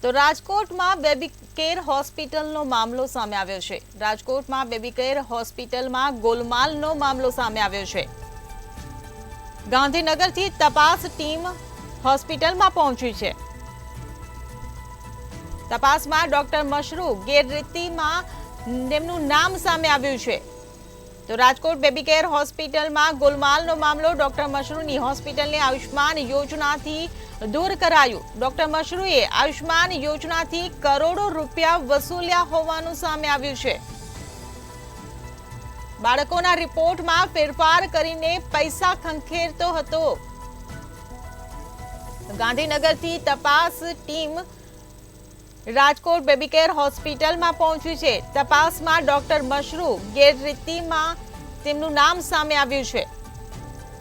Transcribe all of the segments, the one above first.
તો રાજકોટમાં baby care હોસ્પિટલનો મામલો સામે આવ્યો છે। રાજકોટમાં બેબી કેર હોસ્પિટલમાં ગોલમાલનો મામલો સામે આવ્યો છે। ગાંધીનગરથી તપાસ ટીમ હોસ્પિટલમાં પહોંચી છે। તપાસમાં ડોક્ટર મશરૂ ગેરરીતિમાં તેમનું નામ સામે આવ્યું છે। તો રાજકોટ બેબી કેર હોસ્પિટલમાં ગોલમાલનો મામલો। ડોક્ટર મશરૂની હોસ્પિટલને આયુષ્માન યોજનાથી દૂર કરાયું। ડોક્ટર મશરૂએ આયુષ્માન યોજનાથી કરોડો રૂપિયા વસૂલ્યા હોવાનું સામે આવ્યું છે। બાળકોના રિપોર્ટમાં ફેરફાર કરીને પૈસા ખંખેરતો હતો। ગાંધીનગરથી તપાસ ટીમ રાજકોટ બેબી કેર હોસ્પિટલમાં પહોંચી છે। તપાસમાં ડોક્ટર મશરૂ ગેરરીતિમાં તેમનું નામ સામે આવ્યું છે।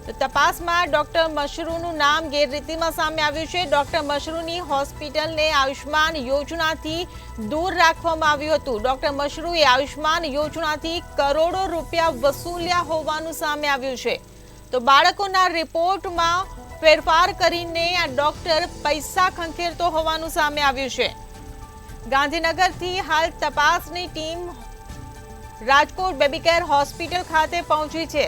તો તપાસમાં ડોક્ટર મશરૂનું નામ ગેરરીતિમાં સામે આવ્યું છે। ડોક્ટર મશરૂની હોસ્પિટલને આયુષ્માન યોજનાથી દૂર રાખવામાં આવ્યું હતું। ડોક્ટર મશરૂએ આયુષ્માન યોજનાથી કરોડો રૂપિયા વસૂલ્યા હોવાનું સામે આવ્યું છે। તો બાળકોના રિપોર્ટમાં ફેરફાર કરીને આ ડોક્ટર પૈસા ખંખેરતો હોવાનું સામે આવ્યું છે। ગાંધીનગરથી હાલ તપાસની team Rajkot baby care hospital ખાતે પહોંચી છે।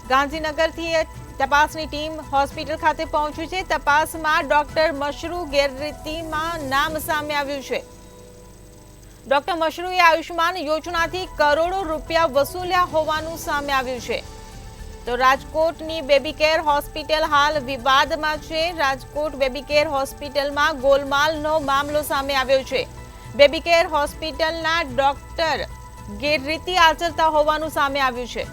ગાંધીનગરથી તપાસની ટીમ હોસ્પિટલ ખાતે પહોંચી છે। તપાસમાં ડોક્ટર મશરૂ ગેરરીતિમાં નામ સામે આવ્યું છે। ડોક્ટર મશરૂએ આયુષ્માન યોજનાથી કરોડો રૂપિયા વસૂલ્યા હોવાનું સામે આવ્યું છે। તો રાજકોટની બેબી કેર હોસ્પિટલ હાલ વિવાદમાં છે। રાજકોટ બેબી કેર હોસ્પિટલમાં ગોલમાલનો મામલો સામે આવ્યો છે। બેબી કેર હોસ્પિટલના ડોક્ટર ગેરરીતિ આચરતા હોવાનું સામે આવ્યું છે।